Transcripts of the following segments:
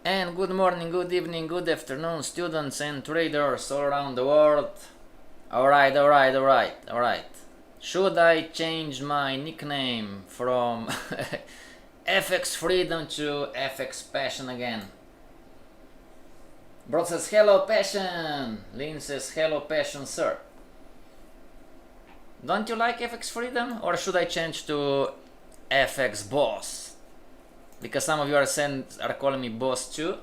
And good morning, good evening, good afternoon, students and traders all around the world. Alright. Should I change my nickname from FXFreedom to FX Passion again? Bro says hello Passion. Lynn says hello Passion, sir. Don't you like FXFreedom, or should I change to FX Boss? Because some of you are calling me boss too.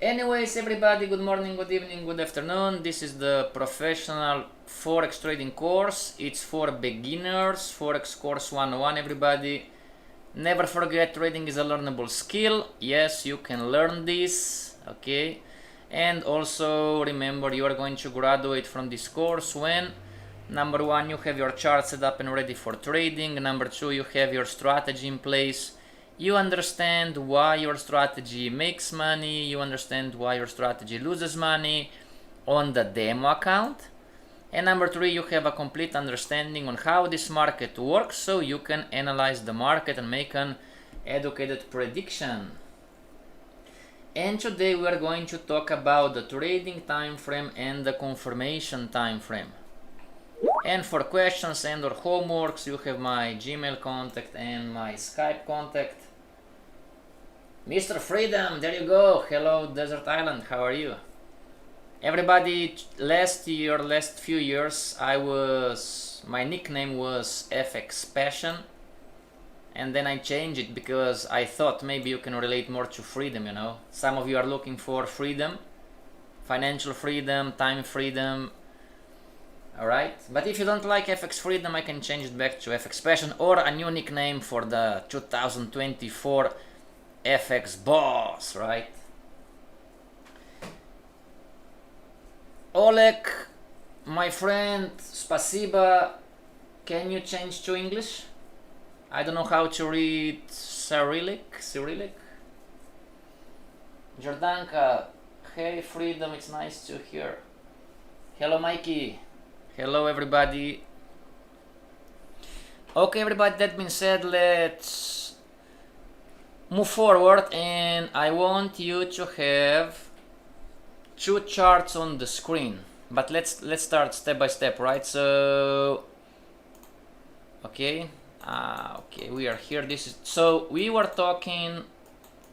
Anyways, everybody, good morning, good evening, good afternoon. This is the professional forex trading course. It's for beginners, forex course 101, everybody. Never forget, trading is a learnable skill. Yes, you can learn this, okay? And also remember, you are going to graduate from this course when number one, you have your chart set up and ready for trading. Number two, you have your strategy in place. You understand why your strategy makes money, you understand why your strategy loses money on the demo account. And number three, you have a complete understanding on how this market works, so you can analyze the market and make an educated prediction. And today we are going to talk about the trading time frame and the confirmation time frame. And for questions and or homeworks, you have my Gmail contact and my Skype contact. Mr. Freedom, there you go. Hello, Desert Island. How are you? Everybody, last few years, my nickname was FX Passion. And then I changed it because I thought maybe you can relate more to freedom, you know. Some of you are looking for freedom, financial freedom, time freedom. Alright, but if you don't like FX Freedom, I can change it back to FX Passion or a new nickname for the 2024 FX Boss, right? Oleg, my friend, spasiba, can you change to English? I don't know how to read Cyrillic. Jordanka, hey Freedom, it's nice to hear. Hello Mikey. Hello everybody. Okay everybody, that being said, let's move forward, and I want you to have two charts on the screen, but let's start step by step, right? So okay, we are here. So we were talking,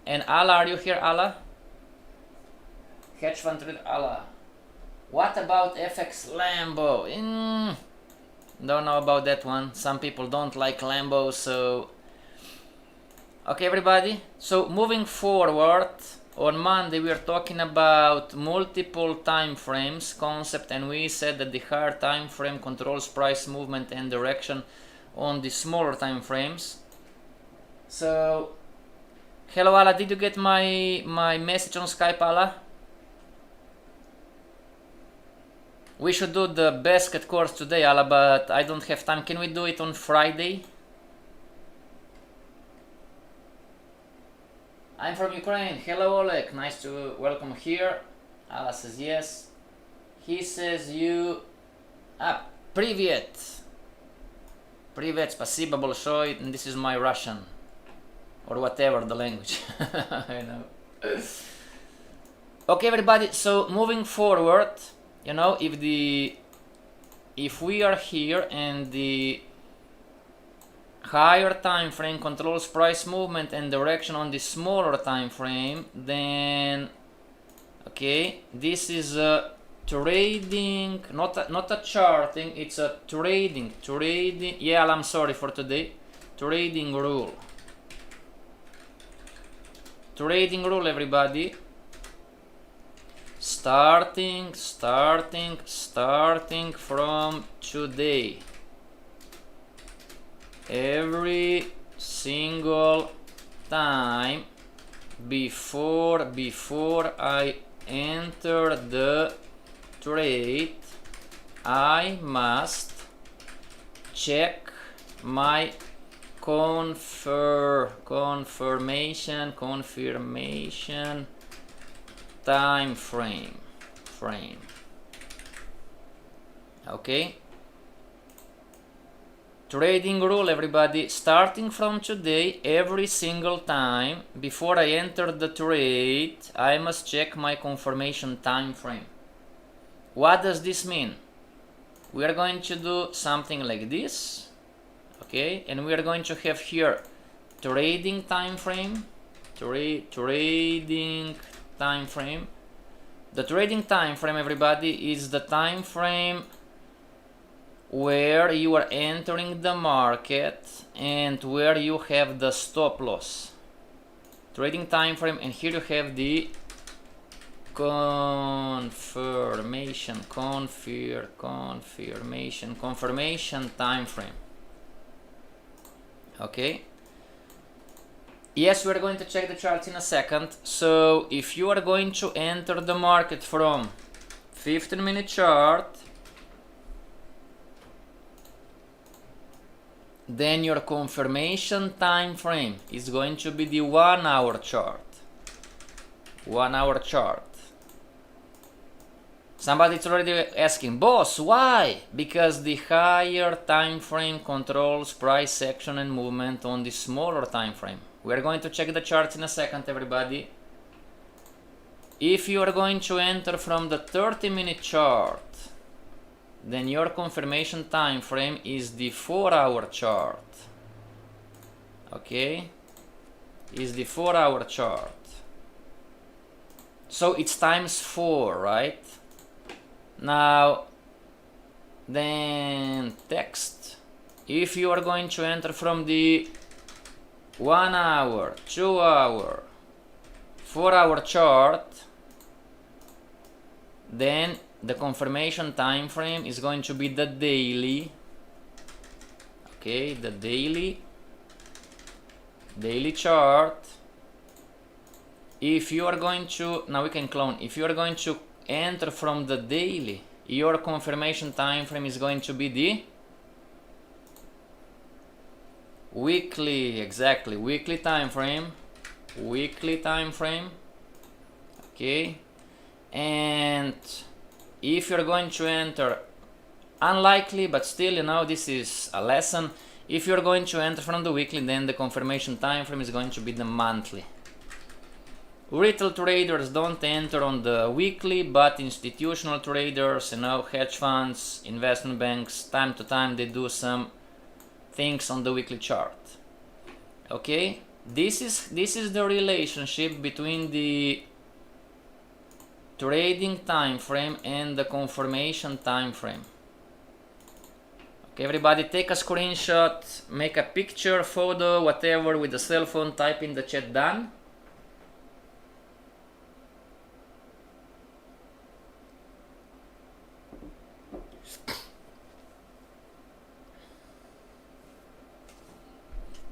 and Ala, are you here, Ala? Hedge fund trader Ala. What about FX Lambo? Don't know about that one. Some people don't like Lambo, so... Okay, everybody. So, moving forward, on Monday we are talking about multiple time frames concept, and we said that the higher time frame controls price movement and direction on the smaller time frames. So, hello, Ala. Did you get my message on Skype, Ala? We should do the basket course today, Ala, but I don't have time. Can we do it on Friday? I'm from Ukraine. Hello, Oleg. Nice to welcome here. Ala says yes. He says you... Привет. Привет, спасибо большое. And this is my Russian. Or whatever the language. I know. Okay, everybody. So, moving forward... You know, if we are here and the higher time frame controls price movement and direction on the smaller time frame, then okay, this is a trading, not a charting, it's a trading. Yeah, I'm sorry for today. Trading rule, everybody. Starting from today. Every single time before I enter the trade, I must check my confirmation time frame. Okay, trading rule, everybody, starting from today, every single time before I enter the trade, I must check my confirmation time frame. What does this mean? We are going to do something like this, okay, and we are going to have here trading time frame, trading time frame. The trading time frame, everybody, is the time frame where you are entering the market and where you have the stop loss. Trading time frame, and here you have the confirmation time frame. Okay. Yes, we're going to check the charts in a second. So if you are going to enter the market from 15-minute chart, then your confirmation time frame is going to be the 1 hour chart. 1 hour chart. Somebody's already asking, boss, why? Because the higher time frame controls price action and movement on the smaller time frame. We are going to check the charts in a second, everybody. If you are going to enter from the 30-minute chart, then your confirmation time frame is the 4 hour chart. Okay? Is the 4 hour chart. So it's times 4, right? Now, then text. If you are going to enter from the 1 hour, 2 hour, 4 hour chart, then the confirmation time frame is going to be the daily. Okay, the daily chart. If you are going to, now we can clone, if you are going to enter from the daily, your confirmation time frame is going to be the weekly, exactly, weekly time frame. Okay, and if you're going to enter, unlikely, but still, you know, this is a lesson. If you're going to enter from the weekly, then the confirmation time frame is going to be the monthly. Retail traders don't enter on the weekly, but institutional traders, you know, hedge funds, investment banks, time to time they do some things on the weekly chart. Okay, this is the relationship between the trading time frame and the confirmation time frame. Okay, everybody, take a screenshot, make a picture, photo, whatever, with the cell phone, type in the chat done.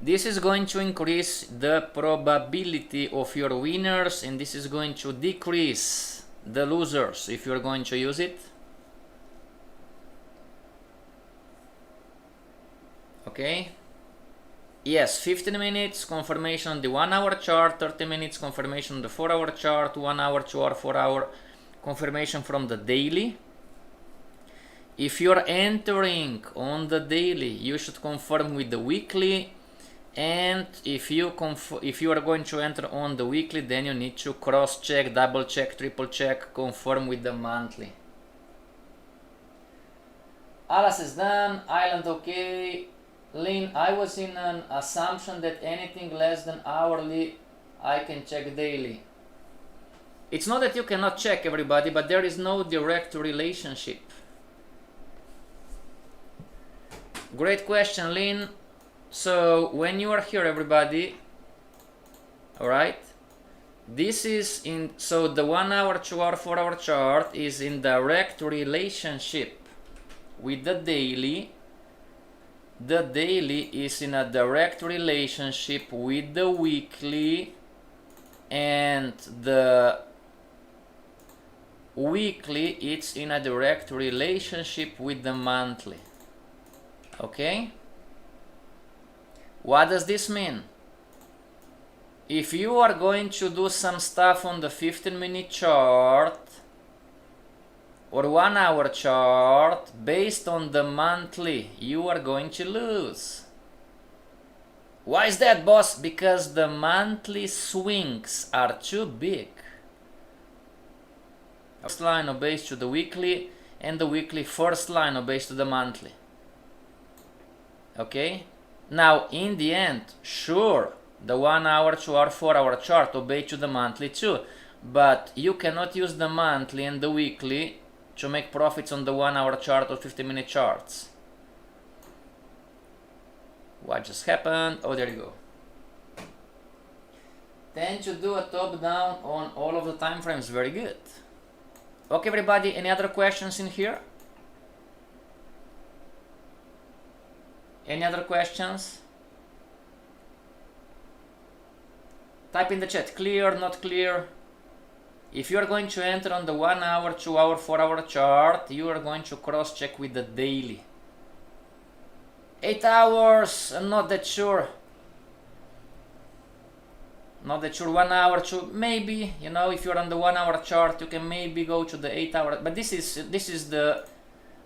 This is going to increase the probability of your winners, and this is going to decrease the losers if you're going to use it. Okay. Yes, 15 minutes confirmation on the 1 hour chart, 30 minutes confirmation on the 4 hour chart, 1 hour, 2 hour, 4 hour confirmation from the daily. If you're entering on the daily, you should confirm with the weekly. And if you are going to enter on the weekly, then you need to cross check, double check, triple check, confirm with the monthly. Alas is done. Island okay. Lynn, I was in an assumption that anything less than hourly I can check daily. It's not that you cannot check, everybody, but there is no direct relationship. Great question, Lynn. So when you are here, everybody, all right, this is in, so the 1 hour, 2 hour, 4 hour chart is in direct relationship with the daily. The daily is in a direct relationship with the weekly, and the weekly it's in a direct relationship with the monthly. Okay? What does this mean? If you are going to do some stuff on the 15-minute chart, or 1 hour chart based on the monthly, you are going to lose. Why is that, boss? Because the monthly swings are too big. First line obeys to the weekly, and the weekly first line obeys to the monthly. Okay? Now, in the end, sure, the 1 hour, 2 hour, 4 hour chart obey to the monthly too, but you cannot use the monthly and the weekly to make profits on the 1 hour chart or 50-minute charts. What just happened? Oh, there you go. Tend to do a top down on all of the time frames. Very good. Okay, everybody, any other questions in here? Any other questions? Type in the chat, clear, not clear. If you are going to enter on the 1 hour, 2 hour, 4 hour chart, you are going to cross check with the daily. 8 hours, I'm not that sure. Not that sure. 1 hour, 2, maybe, you know, if you're on the 1 hour chart, you can maybe go to the 8 hour, but this is the,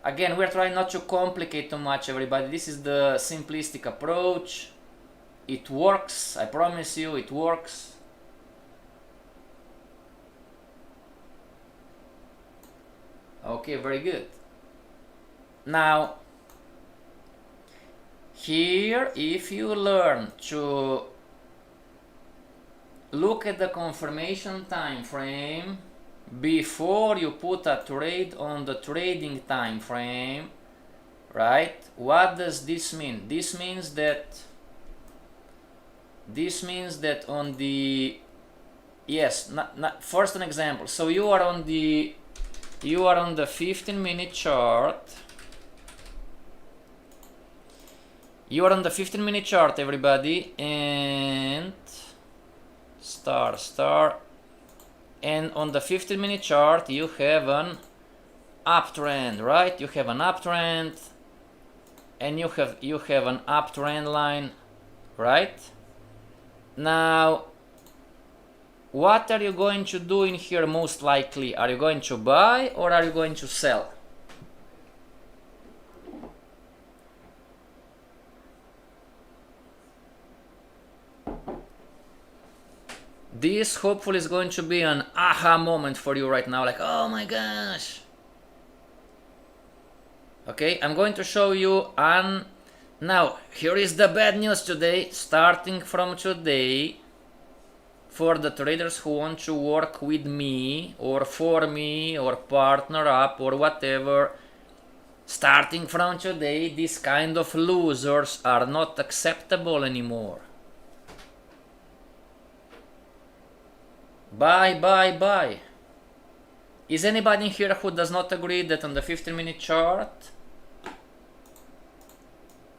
again, we're trying not to complicate too much, everybody. This is the simplistic approach. It works, I promise you, it works. Okay, very good. Now, here, if you learn to look at the confirmation time frame before you put a trade on the trading time frame, right? What does this mean? This means that on the, yes, first an example. So you are on the 15-minute chart. You are on the 15-minute chart, everybody, and star, and on the 15-minute chart you have an uptrend, right? You have an uptrend, and you have an uptrend line, right? Now, what are you going to do in here most likely? Are you going to buy or are you going to sell? This hopefully is going to be an aha moment for you right now, like, oh my gosh. Okay, I'm going to show you now, here is the bad news today. Starting from today, for the traders who want to work with me or for me or partner up or whatever, starting from today, these kind of losers are not acceptable anymore. Buy. Is anybody here who does not agree that on the 15-minute chart?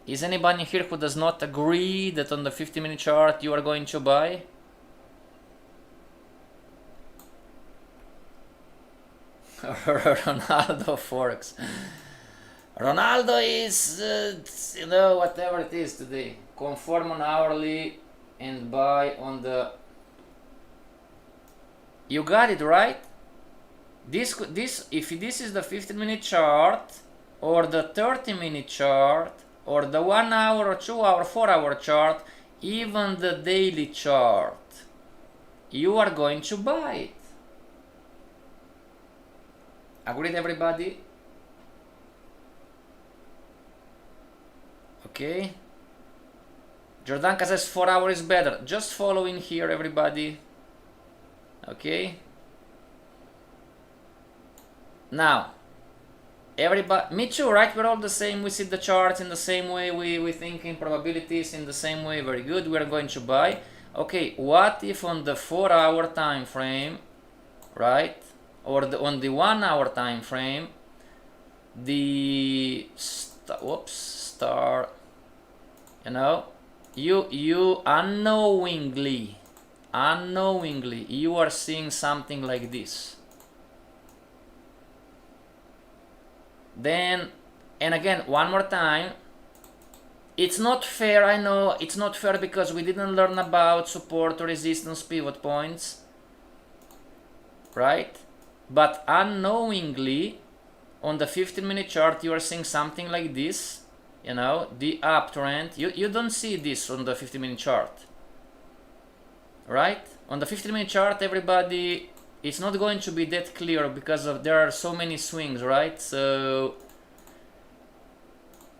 Is anybody here who does not agree that on the 15-minute chart you are going to buy? Ronaldo Forex. Ronaldo is, you know, whatever it is today. Conform on hourly and buy on the... You got it, right? If this is the 15-minute chart, or the 30-minute chart, or the 1 hour or 2 hour, 4 hour chart, even the daily chart, you are going to buy it. Agreed, everybody? Okay. Jordanka says 4 hours is better. Just follow in here, everybody. Okay. Now, everybody, me too, right? We're all the same. We see the charts in the same way. We think in probabilities in the same way. Very good. We are going to buy. Okay. What if on the 4 hour time frame, right? Or on the 1 hour time frame, the star, you know, you unknowingly you are seeing something like this. Then, and again, one more time, it's not fair. I know it's not fair because we didn't learn about support, resistance, pivot points, right? But unknowingly on the 15-minute chart you are seeing something like this, you know, the uptrend. You don't see this on the 15-minute chart, right? On the 15-minute chart, everybody, it's not going to be that clear because of there are so many swings, right? So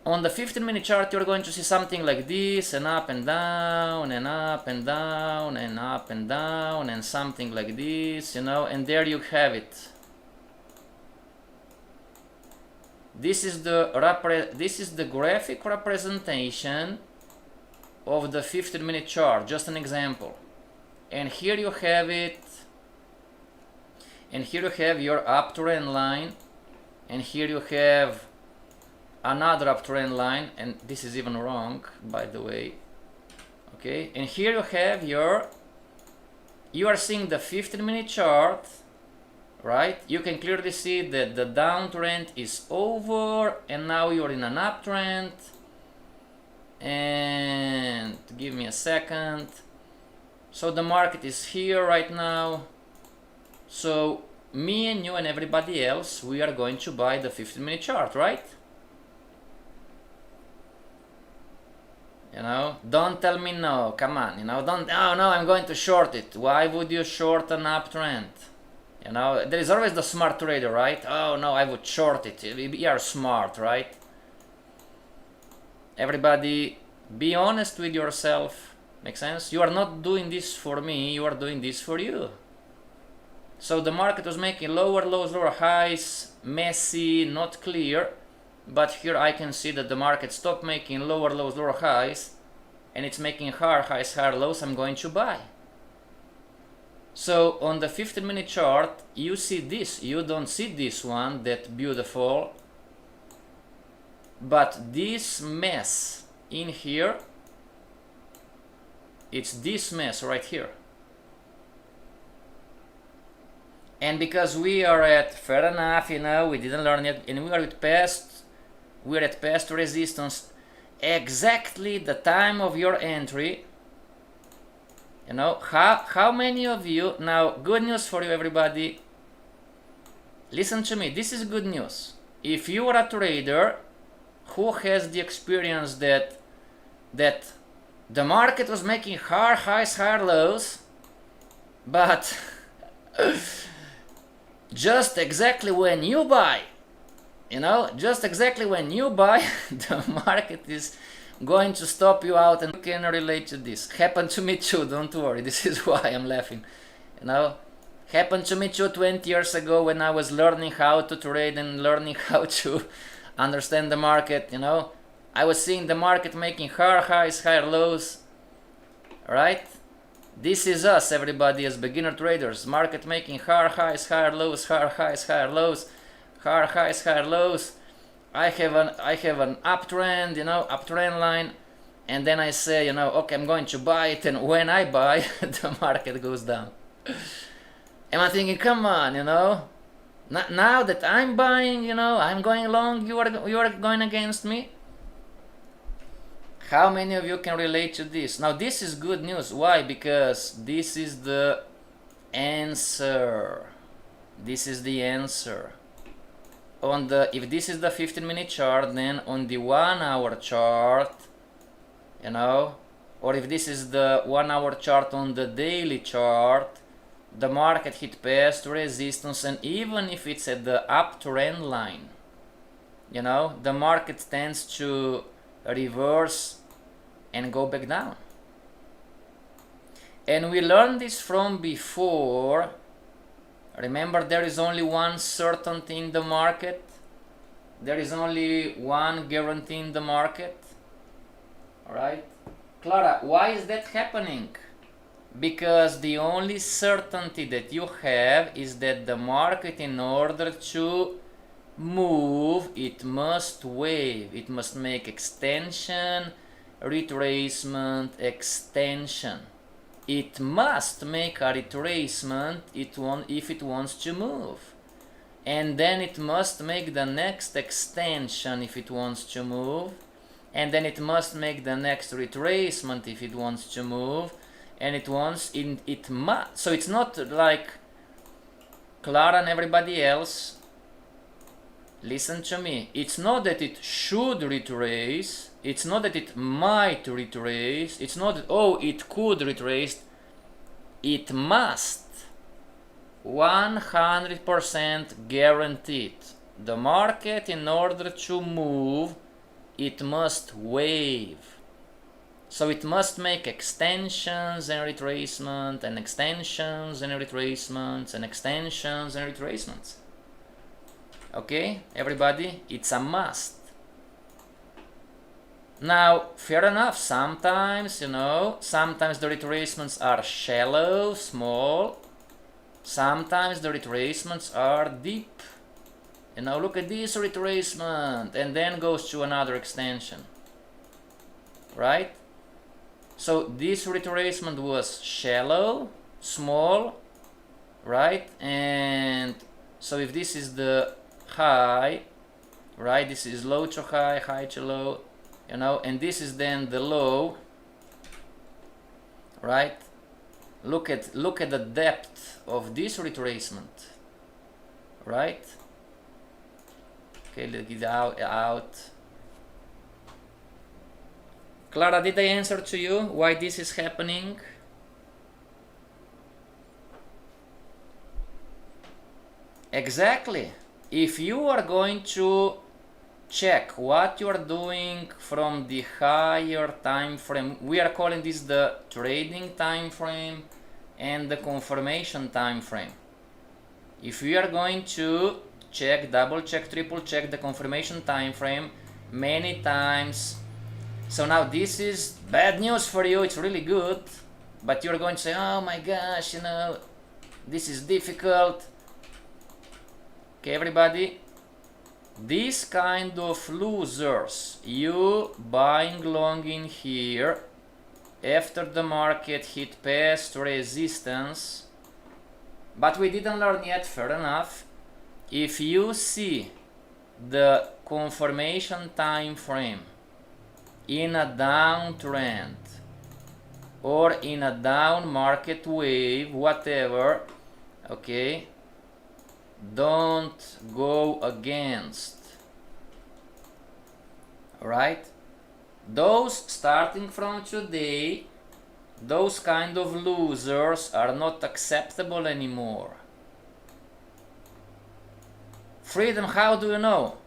on the 15-minute chart you're going to see something like this, and up and down and up and down and up and down and something like this, you know, and there you have it. This is the graphic representation of the 15-minute chart, just an example. And here you have it, and here you have your uptrend line, and here you have another uptrend line, and this is even wrong, by the way. Okay, and here you have you are seeing the 15-minute chart, right? You can clearly see that the downtrend is over, and now you're in an uptrend. And give me a second. So the market is here right now. So me and you and everybody else, we are going to buy the 15-minute chart, right? You know, don't tell me no, come on, you know, don't, oh no, I'm going to short it. Why would you short an uptrend? You know, there is always the smart trader, right? Oh no, I would short it. You are smart, right? Everybody, be honest with yourself. Make sense? You are not doing this for me, you are doing this for you. So the market was making lower lows, lower highs, messy, not clear. But here I can see that the market stopped making lower lows, lower highs, and it's making higher highs, higher lows. I'm going to buy. So on the 15-minute chart, you see this. You don't see this one, that beautiful. But this mess in here, it's this mess right here. And because we are at, fair enough, you know, we didn't learn yet, and we're at past resistance, exactly the time of your entry. You know, how many of you, now good news for you everybody, listen to me, this is good news. If you are a trader who has the experience that the market was making higher highs, higher lows, but just exactly when you buy, you know, just exactly when you buy, the market is going to stop you out, and you can relate to this. Happened to me too, don't worry, this is why I'm laughing. You know, happened to me too 20 years ago when I was learning how to trade and learning how to understand the market, you know. I was seeing the market making higher highs, higher lows, right? This is us, everybody, as beginner traders. Market making higher highs, higher lows, higher highs, higher lows, higher highs, higher lows. I have an uptrend, you know, uptrend line, and then I say, you know, okay, I'm going to buy it, and when I buy, the market goes down. And I'm thinking, come on, you know, now that I'm buying, you know, I'm going long, you are going against me. How many of you can relate to this? Now this is good news. Why? Because this is the answer. This is the answer. On the, if this is the 15-minute chart, then on the 1-hour chart, you know, or if this is the 1-hour chart on the daily chart, the market hit past resistance, and even if it's at the uptrend line, you know, the market tends to reverse and go back down. And we learned this from before. Remember, there is only one certainty in the market. There is only one guarantee in the market. Alright? Clara, why is that happening? Because the only certainty that you have is that the market, in order to move, it must wave. It must make extension, retracement, extension. It must make a retracement if it wants to move. And then it must make the next extension if it wants to move. And then it must make the next retracement if it wants to move. And it must. So it's not like Clara and everybody else. listen to me, it's not that it should retrace, it's not that it might retrace, it's not that, oh, it could retrace, it must. 100% guaranteed. The market, in order to move, it must wave. So it must make extensions and retracement and extensions and retracements and extensions and retracements. Okay, everybody, it's a must. Now, fair enough, sometimes, you know, sometimes the retracements are shallow, small. Sometimes the retracements are deep. You know, look at this retracement and then goes to another extension. Right? So this retracement was shallow, small, right? And so if this is the high, right? This is low to high, high to low, you know, and this is then the low, right? Look at the depth of this retracement, right? Okay, let's get out. Clara, did I answer to you why this is happening? Exactly. If you are going to check what you are doing from the higher time frame, we are calling this the trading time frame and the confirmation time frame. If we are going to check, double check, triple check the confirmation time frame many times, so now this is bad news for you, it's really good, but you're going to say, oh my gosh, you know, this is difficult. Okay, everybody, this kind of losers, you buying long in here after the market hit past resistance, but we didn't learn yet, fair enough. If you see the confirmation time frame in a downtrend or in a down market wave, whatever, okay, don't go against. Alright? Those starting from today, those kind of losers are not acceptable anymore. Freedom, how do you know?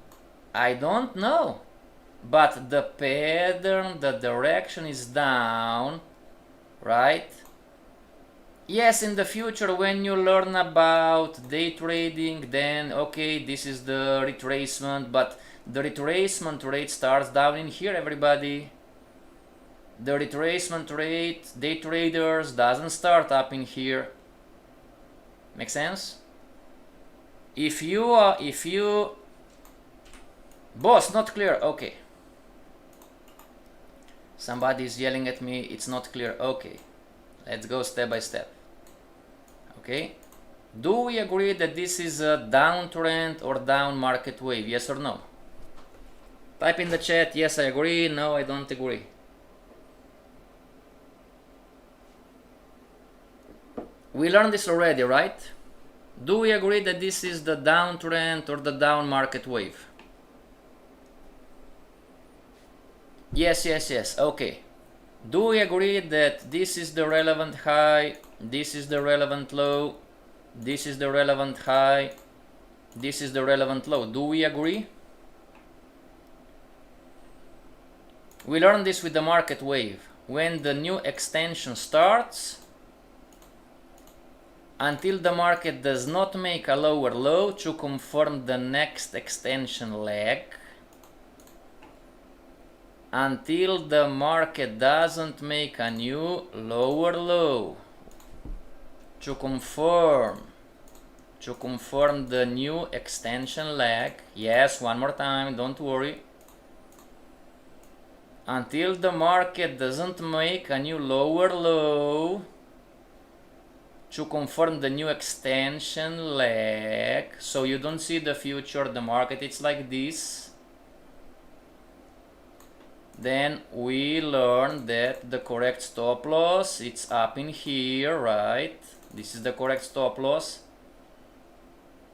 I don't know. But the pattern, the direction is down, right? Yes, in the future when you learn about day trading, then okay, this is the retracement, but the retracement rate starts down in here, everybody. The retracement rate, day traders, doesn't start up in here. Make sense? If you boss, not clear, okay. Somebody is yelling at me, it's not clear, okay. Let's go step by step. Okay, do we agree that this is a downtrend or down market wave? Yes or no? Type in the chat, yes I agree, no I don't agree. We learned this already, right? Do we agree that this is the downtrend or the down market wave? Yes, yes, yes, okay. Do we agree that this is the relevant high, this is the relevant low, this is the relevant high, this is the relevant low? Do we agree? We learned this with the market wave. When the new extension starts, until the market does not make a lower low to confirm the next extension leg, until the market doesn't make a new lower low to confirm the new extension leg. Yes, one more time, don't worry. Until the market doesn't make a new lower low to confirm the new extension leg, so you don't see the future, the market, it's like this. Then we learn that the correct stop loss, it's up in here, right? This is the correct stop loss.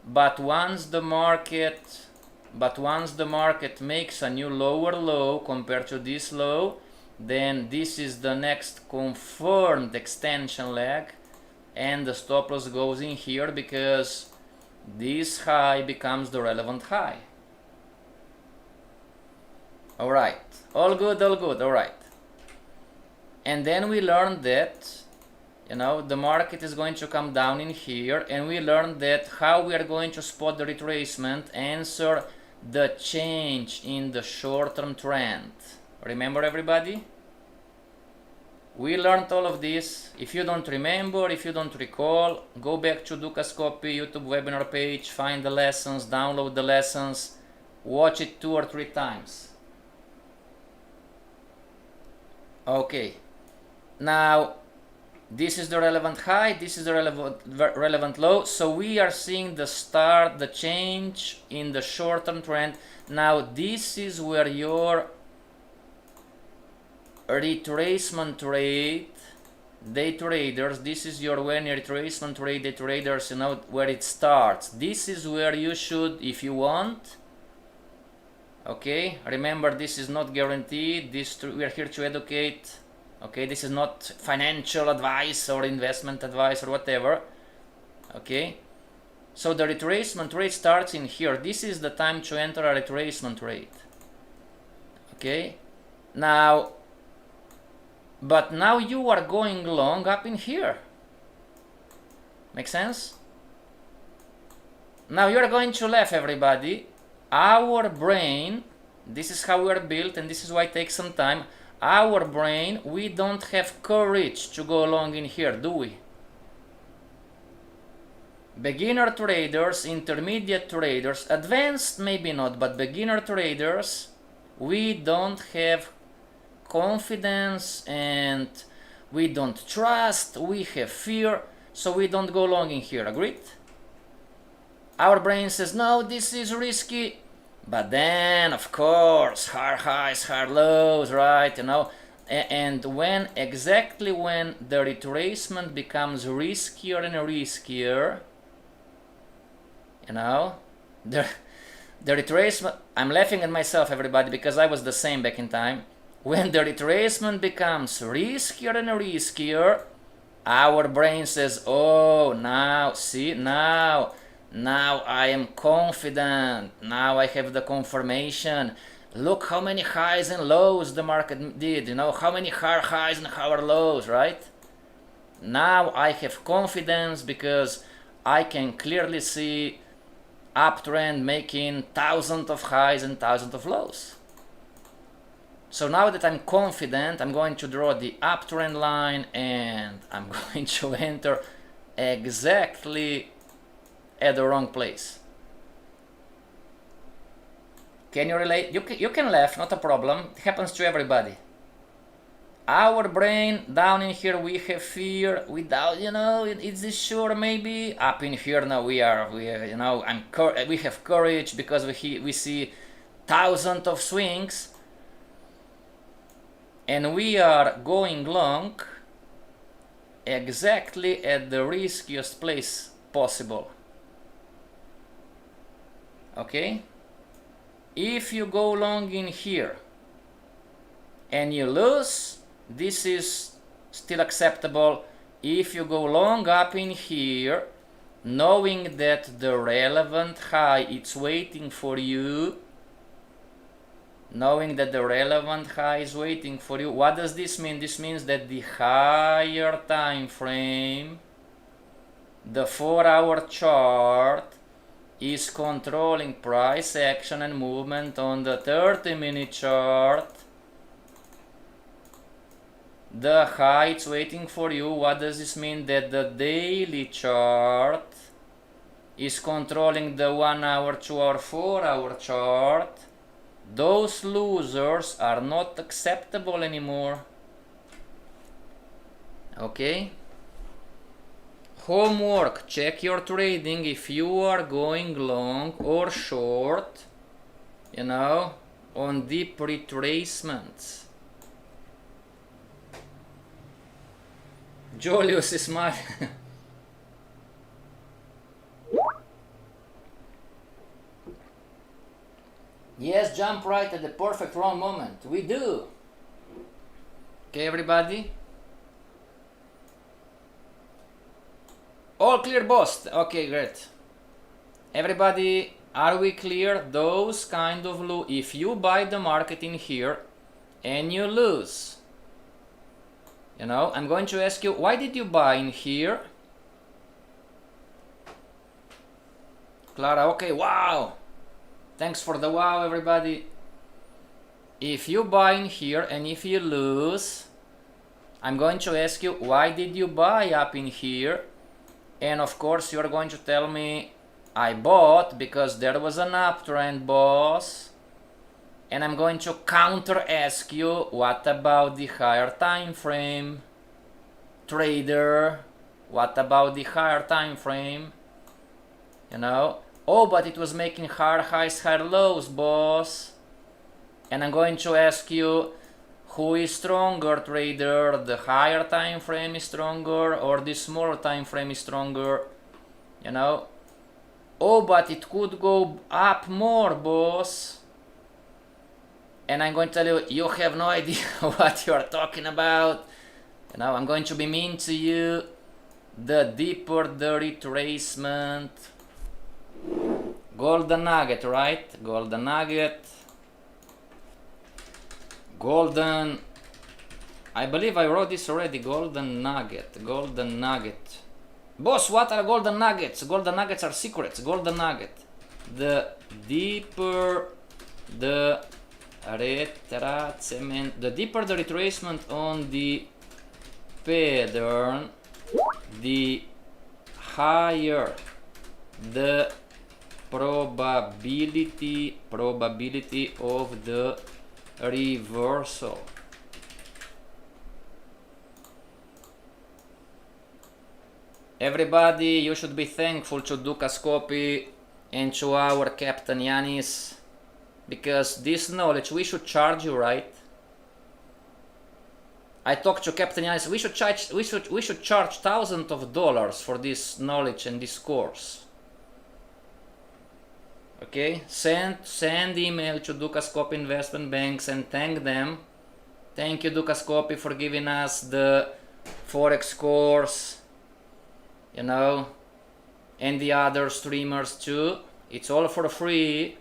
But once the market but once the market makes a new lower low compared to this low, then this is the next confirmed extension leg, and the stop loss goes in here because this high becomes the relevant high. Alright, all good, alright. And then we learned that, you know, the market is going to come down in here, and we learned that how we are going to spot the retracement, answer the change in the short-term trend. Remember, everybody? We learned all of this. If you don't remember, if you don't recall, go back to Duca's Copy YouTube webinar page, find the lessons, download the lessons, watch it 2 or 3 times. Okay, now this is the relevant high, this is the relevant low, so we are seeing the change in the short-term trend. Now this is where your retracement trade, day traders, this is your when retracement trade, day traders, you know where it starts. This is where you should, if you want, okay, remember this is not guaranteed, we are here to educate, okay, this is not financial advice or investment advice or whatever, okay. So the retracement trade starts in here. This is the time to enter a retracement trade, okay. Now, but now you are going long up in here. Make sense? Now you are going to laugh, everybody. Our brain, this is how we are built, and this is why it takes some time. Our brain, we don't have courage to go long in here, do we? Beginner traders, intermediate traders, advanced maybe not, but beginner traders, we don't have confidence and we don't trust, we have fear, so we don't go long in here. Agreed? Our brain says, no, this is risky, but then of course hard highs, hard lows, right? You know, and exactly when the retracement becomes riskier and riskier, you know, the retracement, I'm laughing at myself, everybody, because I was the same back in time. When the retracement becomes riskier and riskier, our brain says, oh, now, see, now I am confident, now I have the confirmation, look how many highs and lows the market did, you know, how many hard highs and hard lows, right? Now I have confidence because I can clearly see uptrend making thousands of highs and thousands of lows. So now that I'm confident, I'm going to draw the uptrend line and I'm going to enter exactly at the wrong place. Can you relate? You can laugh, not a problem. It happens to everybody. Our brain, down in here we have fear, without, you know, is this sure maybe? Up in here now we are you know, we have courage because we see thousands of swings. And we are going long exactly at the riskiest place possible. Okay? If you go long in here and you lose, this is still acceptable. If you go long up in here, knowing that the relevant high is waiting for you, knowing that the relevant high is waiting for you, what does this mean? This means that the higher time frame, the 4-hour chart, is controlling price action and movement. On the 30-minute chart, the high is waiting for you. What does this mean? That the daily chart is controlling the 1-hour, 2-hour, 4-hour chart. Those losers are not acceptable anymore. Okay? Homework, check your trading if you are going long or short, you know, on deep retracements. Julius is smiling. Yes, jump right at the perfect wrong moment. We do. Okay, everybody? All clear, boss. Okay, great. Everybody, are we clear? Those kind of if you buy the market in here and you lose, you know, I'm going to ask you, why did you buy in here? Clara, okay, wow. Thanks for the wow, everybody. If you buy in here and if you lose, I'm going to ask you, why did you buy up in here? And of course, you're going to tell me, I bought because there was an uptrend, boss. And I'm going to counter ask you, what about the higher time frame? Trader, what about the higher time frame? You know, oh, but it was making higher highs, higher lows, boss. And I'm going to ask you, who is stronger, trader? The higher time frame is stronger or the smaller time frame is stronger? You know, oh, but it could go up more, boss. And I'm going to tell you, you have no idea what you are talking about. You know, I'm going to be mean to you. The deeper the retracement. Golden nugget, right? Golden nugget. Golden. I believe I wrote this already. Golden nugget. Golden nugget. Boss, what are golden nuggets? Golden nuggets are secrets. Golden nugget. The deeper the retracement, the deeper the retracement on the pattern, the higher the probability of the reversal. Everybody, you should be thankful to Dukascopy and to our Captain Yanis, because this knowledge, we should charge you, right? I talked to Captain Yanis, we should charge thousands of dollars for this knowledge and this course. Okay, send email to Dukascopy Investment Banks and thank them. Thank you, Dukascopy, for giving us the Forex course, you know, and the other streamers too. It's all for free.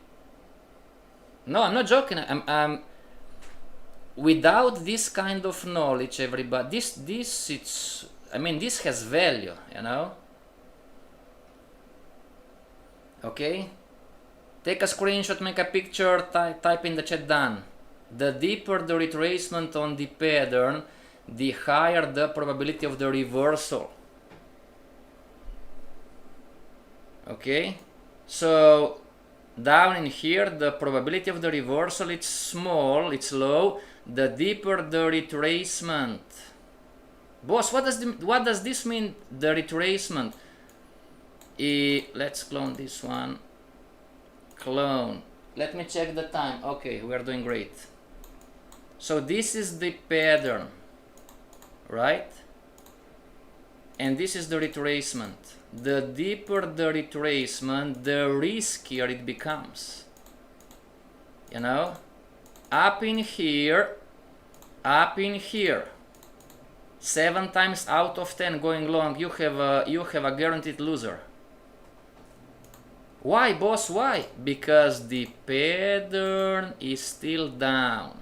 No, I'm not joking. I'm without this kind of knowledge, everybody, this I mean, this has value, you know. Okay, take a screenshot, make a picture, type in the chat, done. The deeper the retracement on the pattern, the higher the probability of the reversal. Okay, so down in here, the probability of the reversal, it's small, it's low. The deeper the retracement. Boss, what does this mean, the retracement? Let's clone this one. Clone. Let me check the time. Okay, we are doing great. So this is the pattern, right? And this is the retracement. The deeper the retracement, the riskier it becomes. You know, up in here, 7 times out of 10 going long, you have a guaranteed loser. Why, boss? Why? Because the pattern is still down.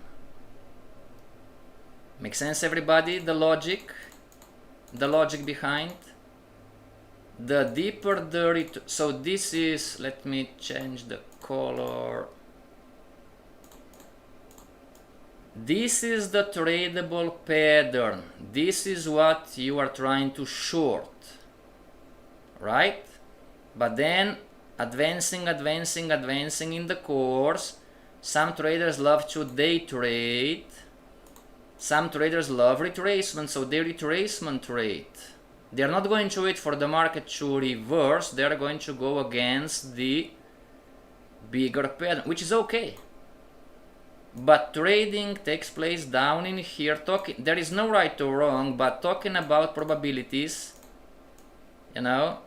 Make sense, everybody? The logic behind. The deeper the so this is, let me change the color. This is the tradable pattern. This is what you are trying to short, right? But then advancing in the course, some traders love to day trade. Some traders love retracement, so they retracement trade. They are not going to wait for the market to reverse. They are going to go against the bigger pattern, which is okay. But trading takes place down in here. There is no right or wrong, but talking about probabilities, you know,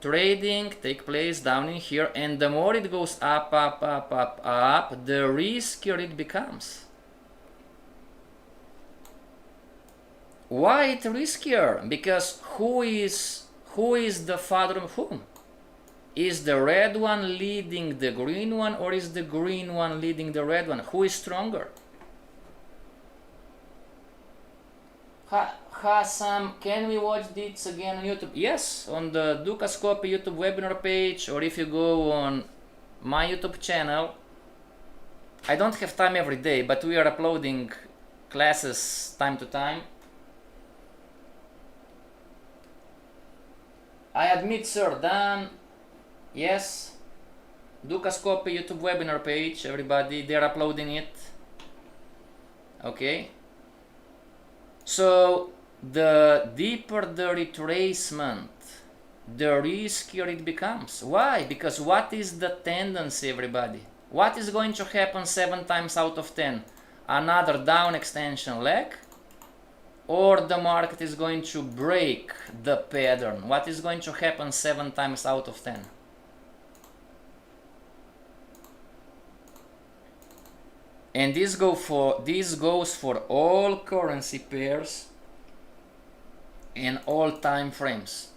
trading take place down in here, and the more it goes up, up, up, up, up, the riskier it becomes. Why it's riskier? Because who is the father of whom? Is the red one leading the green one, or is the green one leading the red one? Who is stronger? Hassan, can we watch this again on YouTube? Yes, on the Dukascopy YouTube webinar page, or if you go on my YouTube channel. I don't have time every day, but we are uploading classes time to time. I admit, sir, done. Yes. Dukascopy YouTube webinar page, everybody, they're uploading it. Okay. So, the deeper the retracement, the riskier it becomes. Why? Because what is the tendency, everybody? What is going to happen 7 times out of 10? Another down extension leg? Or the market is going to break the pattern? What is going to happen 7 times out of 10? And this goes for all currency pairs and all time frames.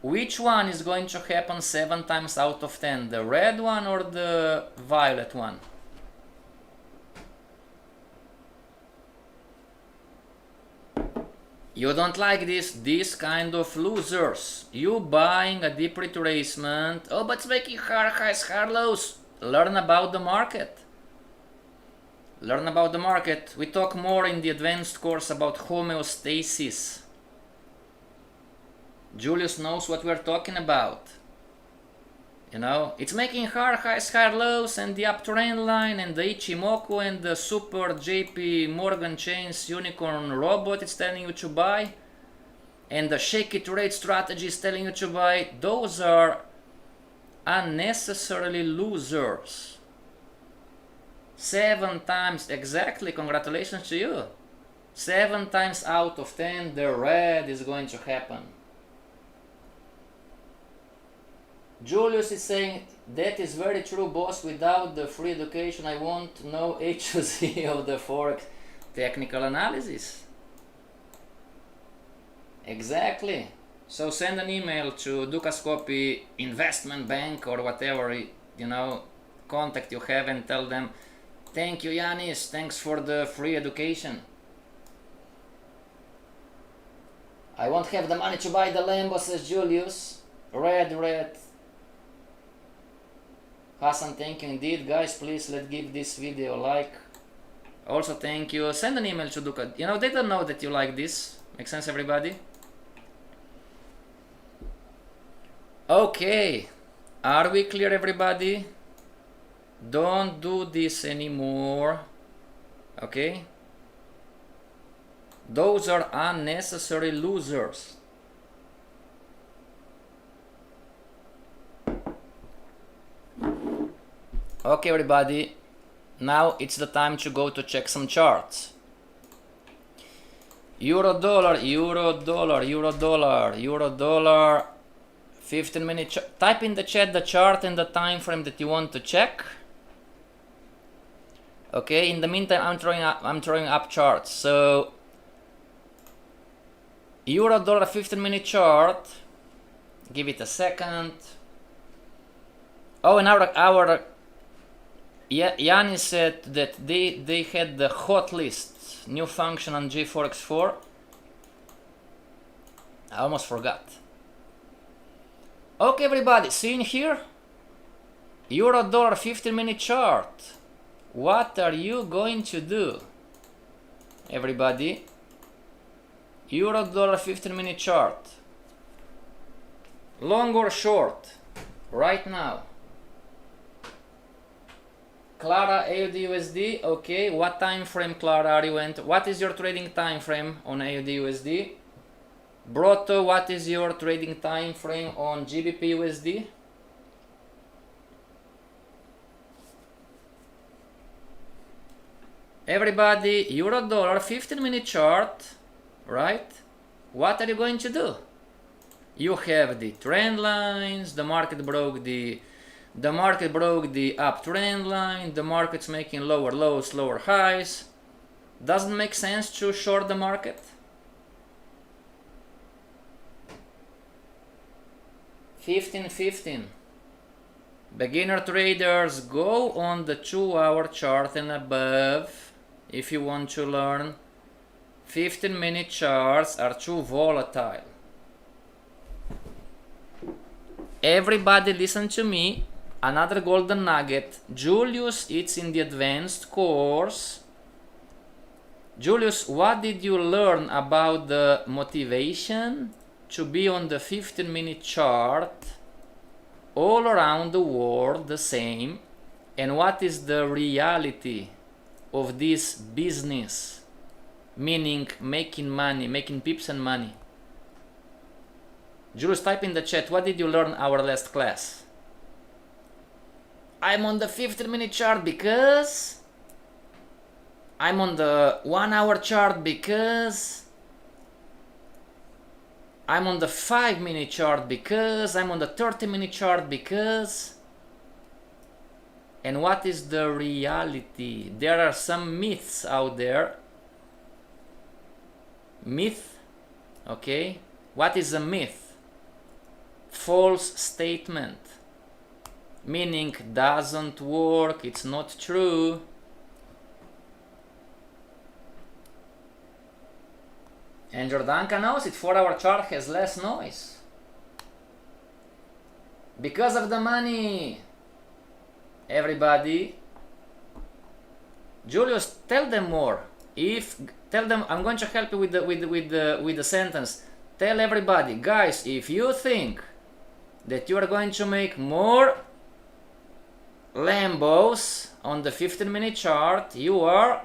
Which one is going to happen 7 times out of 10? The red one or the violet one? You don't like this kind of losers. You buying a deep retracement. Oh, but it's making hard highs, hard lows. Learn about the market. Learn about the market. We talk more in the advanced course about homeostasis. Julius knows what we're talking about. You know, it's making hard highs, hard lows, and the uptrend line, and the Ichimoku, and the super JP Morgan Chains unicorn robot is telling you to buy, and the shaky trade strategy is telling you to buy. Those are unnecessarily losers. 7 times, exactly, congratulations to you. 7 times out of 10, the red is going to happen. Julius is saying, that is very true, boss. Without the free education, I won't know A to Z of the Forex technical analysis. Exactly. So send an email to Dukascopy Investment Bank or whatever, you know, contact you have, and tell them, thank you, Yanis, thanks for the free education. I won't have the money to buy the Lambo, says Julius. Red. Hassan, thank you indeed. Guys, please let's give this video a like. Also, thank you. Send an email to Duka. You know, they don't know that you like this. Make sense, everybody? Okay. Are we clear, everybody? Don't do this anymore. Okay? Those are unnecessary losers. Okay, everybody, now it's the time to go to check some charts. Euro dollar, 15-minute chart. Type in the chat the chart and the time frame that you want to check. Okay, in the meantime, I'm throwing up charts. So Euro dollar 15-minute chart. Give it a second. Oh, and our Yannis said that they had the hot list, new function on G4X4. I almost forgot. Okay, everybody, see in here? Euro dollar 15-minute chart. What are you going to do? Everybody, Euro dollar 15-minute chart. Long or short? Right now. Clara, AUD USD, okay. What time frame, Clara, are you enter? What is your trading time frame on AUD USD? Broto, what is your trading time frame on GBP USD? Everybody, Euro dollar 15-minute chart, right? What are you going to do? You have the trend lines, the market broke the uptrend line, the market's making lower lows, lower highs. Doesn't make sense to short the market? $15.15. Beginner traders, go on the 2-hour chart and above if you want to learn. 15-minute charts are too volatile. Everybody listen to me. Another golden nugget. Julius, it's in the advanced course. Julius, what did you learn about the motivation to be on the 15-minute chart all around the world the same? And what is the reality of this business? Meaning making money, making pips and money. Julius, type in the chat, what did you learn our last class? I'm on the 15-minute chart because I'm on the 1-hour chart because I'm on the 5-minute chart because I'm on the 30-minute chart because. And what is the reality? There are some myths out there. Myth, okay? What is a myth? False statement, meaning doesn't work, it's not true. And Jordanka knows it, 4-hour chart has less noise. Because of the money. Everybody. Julius, tell them more. Tell them, I'm going to help you with the sentence. Tell everybody, guys, if you think that you are going to make more Lambos on the 15-minute chart, you are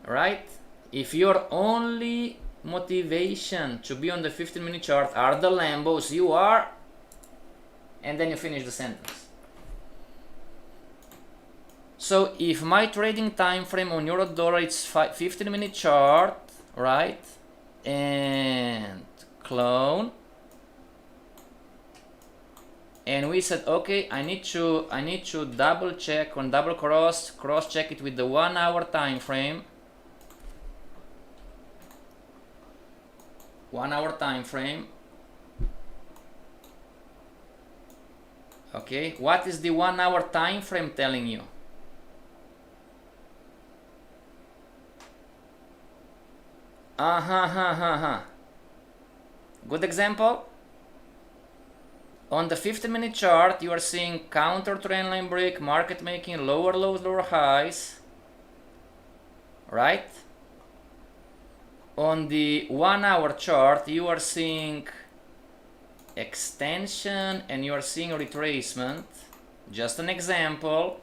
right. If your only motivation to be on the 15-minute chart are the Lambos, you are, and then you finish the sentence. So if my trading time frame on euro dollar is 15-minute chart, right, and clone, and we said, okay, I need to double check on double cross check it with the 1-hour time frame. 1-hour time frame. Okay, what is the 1-hour time frame telling you? Good example. On the 15-minute chart, you are seeing counter trendline break, market making lower lows, lower highs, right? On the 1-hour chart, you are seeing extension and you are seeing retracement. Just an example.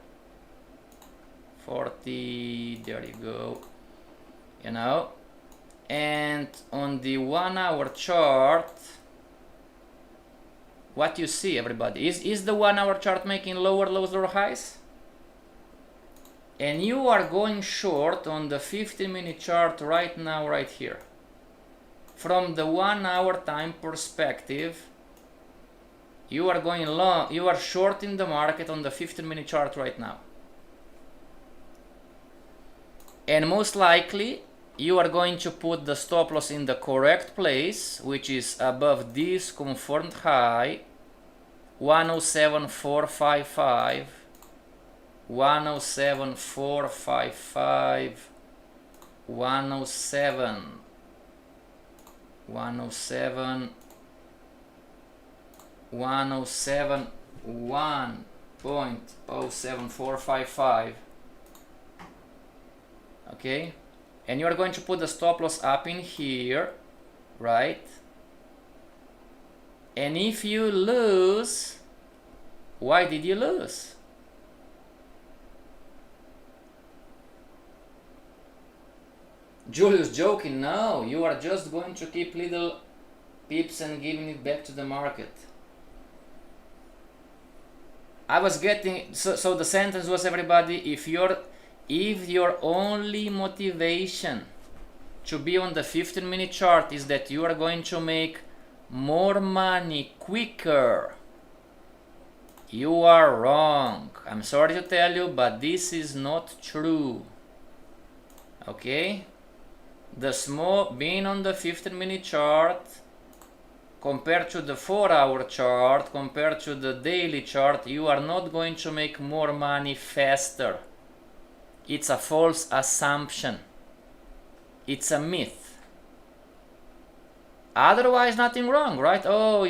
40, there you go. You know. And on the 1-hour chart, what you see, everybody, is the 1-hour chart making lower lows, lower highs? And you are going short on the 15-minute chart right now, right here. From the 1-hour time perspective, you are going long, you are short in the market on the 15-minute chart right now. And most likely, you are going to put the stop loss in the correct place, which is above this confirmed high, 107.455, 107.455, 107.455, okay? And you are going to put the stop loss up in here, right? And if you lose, why did you lose? Julius joking, no, you are just going to keep little pips and giving it back to the market. I was getting, so the sentence was, everybody, if your only motivation to be on the 15-minute chart is that you are going to make more money quicker. You are wrong. I'm sorry to tell you, but this is not true. Okay? Being on the 15-minute chart compared to the 4-hour chart, compared to the daily chart, you are not going to make more money faster. It's a false assumption. It's a myth. Otherwise, nothing wrong, right? Oh,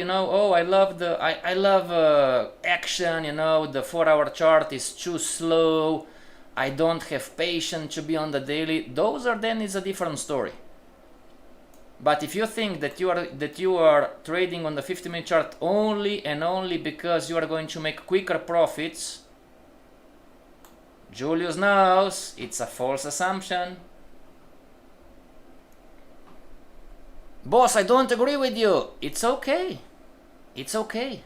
I love action, the 4-hour chart is too slow. I don't have patience to be on the daily. Then is a different story. But if you think that you are trading on the 50-minute chart only and only because you are going to make quicker profits, Julius knows it's a false assumption. Boss, I don't agree with you. It's okay. It's okay.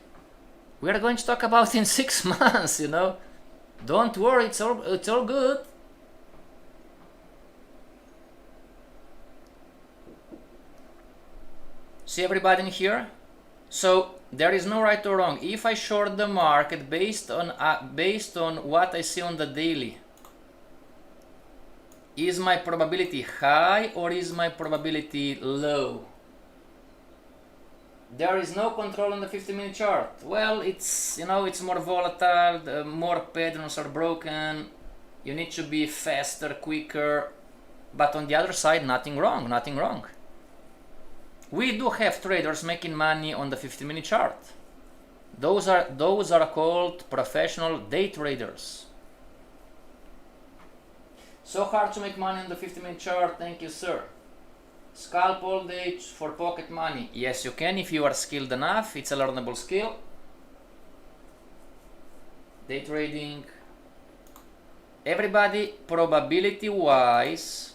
We are going to talk about in 6 months, Don't worry, it's all good. See everybody in here? So there is no right or wrong. If I short the market based on what I see on the daily, is my probability high or is my probability low? There is no control on the 50-minute chart. Well, it's more volatile, more patterns are broken, you need to be faster, quicker, but on the other side, nothing wrong. We do have traders making money on the 50-minute chart. Those are called professional day traders. So hard to make money on the 50-minute chart, thank you, sir. Scalp all day for pocket money. Yes, you can if you are skilled enough. It's a learnable skill. Day trading. Everybody, probability wise,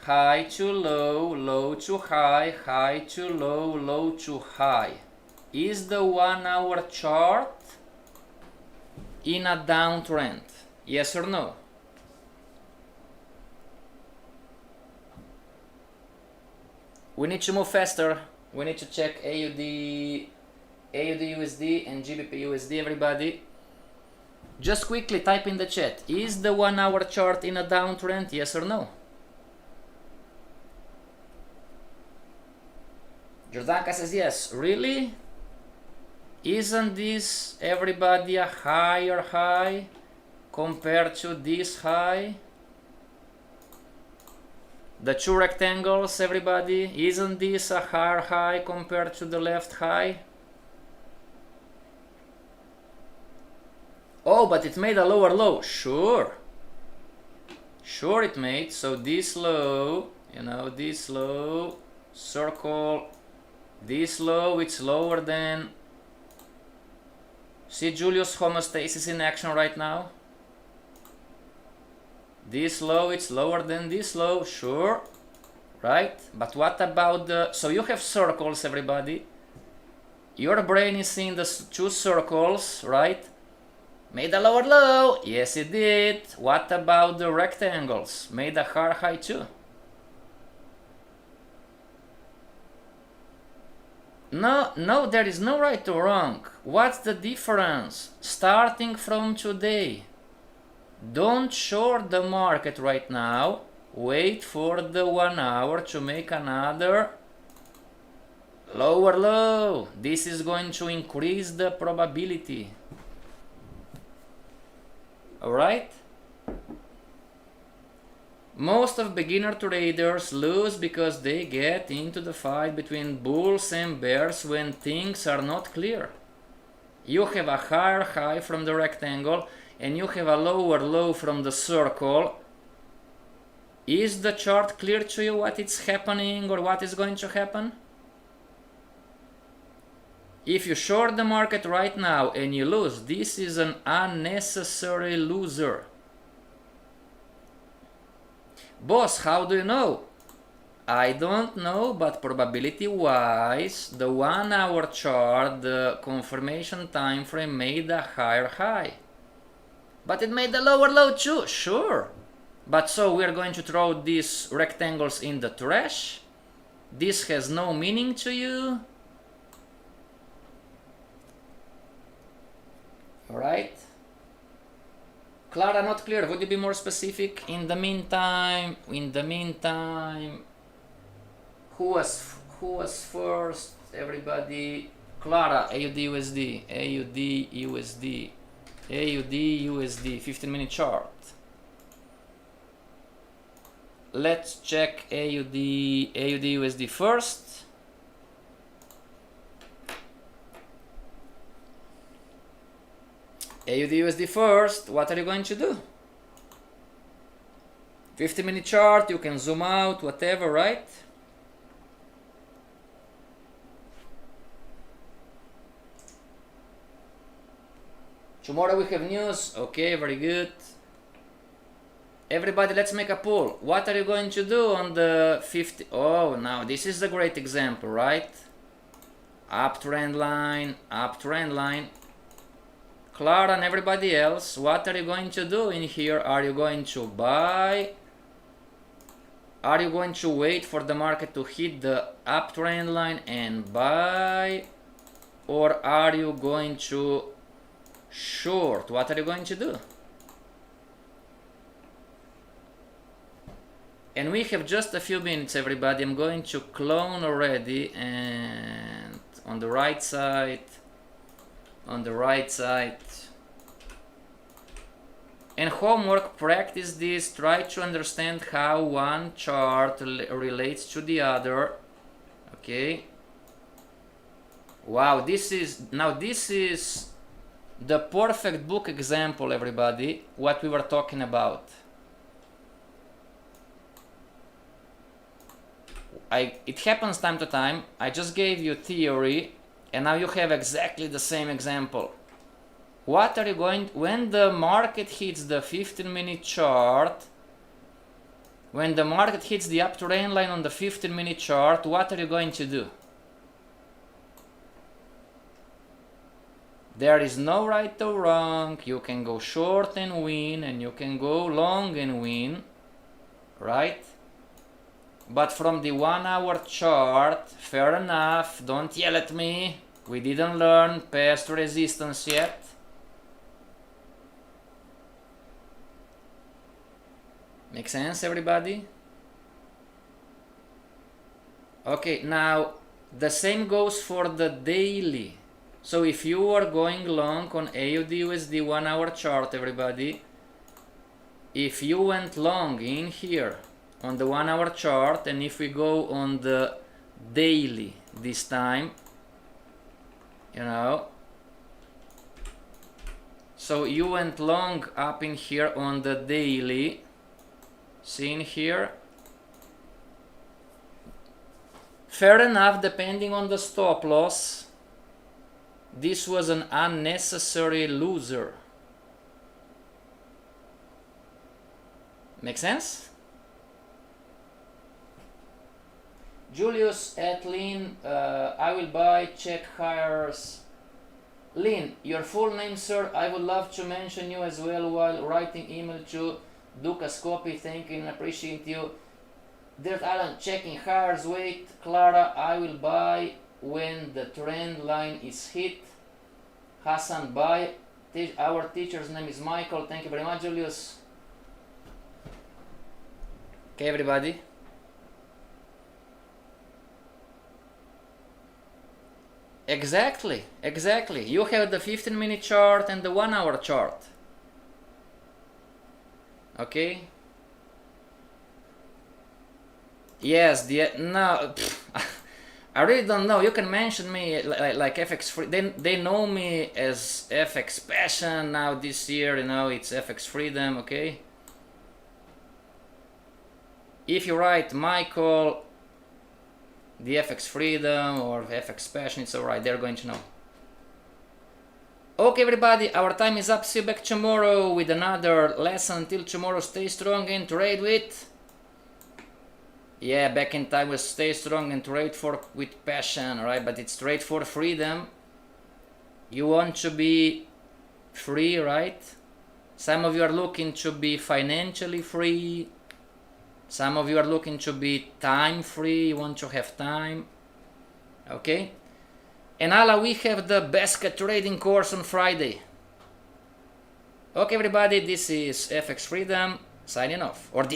high to low, low to high, high to low, low to high. Is the 1-hour chart in a downtrend? Yes or no? We need to move faster. We need to check AUD USD and GBP USD, everybody. Just quickly type in the chat. Is the 1-hour chart in a downtrend? Yes or no? Jordanka says yes. Really? Isn't this, everybody, a higher high compared to this high? The two rectangles, everybody, isn't this a higher high compared to the left high? Oh, but it made a lower low. Sure it made. So this low, this low, circle, this low, it's lower than. See Julius, homeostasis in action right now. This low, it's lower than this low, sure, right? But what about so you have circles, everybody. Your brain is seeing the two circles, right? Made a lower low, yes it did. What about the rectangles? Made a higher high too. No, there is no right or wrong. What's the difference? Starting from today. Don't short the market right now. Wait for the 1 hour to make another lower low. This is going to increase the probability. Alright? Most of beginner traders lose because they get into the fight between bulls and bears when things are not clear. You have a higher high from the rectangle and you have a lower low from the circle. Is the chart clear to you what is happening or what is going to happen? If you short the market right now and you lose, this is an unnecessary loser. Boss, how do you know? I don't know, but probability wise, the 1 hour chart, the confirmation time frame made a higher high. But it made a lower low too, sure. But so we are going to throw these rectangles in the trash. This has no meaning to you. Alright. Clara, not clear. Would you be more specific? In the meantime, who was first? Everybody. Clara, AUD USD, AUD USD, AUD USD, 15-minute chart. Let's check AUD USD first. AUD USD first. What are you going to do? 15-minute chart, you can zoom out, whatever, right? Tomorrow we have news. Okay, very good. Everybody, let's make a poll. What are you going to do on the 50? Oh, now this is a great example, right? Uptrend line, uptrend line. Clara and everybody else, what are you going to do in here? Are you going to buy? Are you going to wait for the market to hit the uptrend line and buy? Or are you going to short? What are you going to do? And we have just a few minutes, everybody. I'm going to clone already, and on the right side, and homework, practice this, try to understand how one chart relates to the other. Okay. Wow, this is the perfect book example, everybody, what we were talking about. It happens time to time. I just gave you theory, and now you have exactly the same example. What are you going, when the market hits the 15-minute chart, when the market hits the uptrend line on the 15-minute chart, what are you going to do? There is no right or wrong. You can go short and win, and you can go long and win, right? But from the 1 hour chart, fair enough, don't yell at me. We didn't learn past resistance yet. Make sense, everybody? Okay, now the same goes for the daily. So if you are going long on AUD USD 1 hour chart, everybody, if you went long in here on the 1 hour chart, and if we go on the daily this time, you know, so you went long up in here on the daily, see in here, fair enough, depending on the stop loss, this was an unnecessary loser. Make sense? Julius at Lynn, I will buy, check hires. Lynn, your full name, sir. I would love to mention you as well while writing email to Dukas Copy. Thank you and appreciate you. Dirt Island, checking hires. Wait, Clara, I will buy when the trend line is hit. Hassan, buy. Our teacher's name is Michael. Thank you very much, Julius. Okay, everybody. Exactly, exactly. You have the 15-minute chart and the 1 hour chart. Okay. Yes, no. I really don't know. You can mention me like FXFreedom. They know me as FX Passion now this year. You know, it's FXFreedom. Okay. If you write Michael, the FXFreedom or FX Passion, it's alright, they're going to know. Okay, everybody, our time is up. See you back tomorrow with another lesson. Until tomorrow, stay strong and trade with. Yeah, back in time was stay strong and trade with passion, right? But it's trade for freedom. You want to be free, right? Some of you are looking to be financially free. Some of you are looking to be time free. You want to have time. Okay? And Allah, we have the basket trading course on Friday. Okay, everybody, this is FX Freedom signing off. Or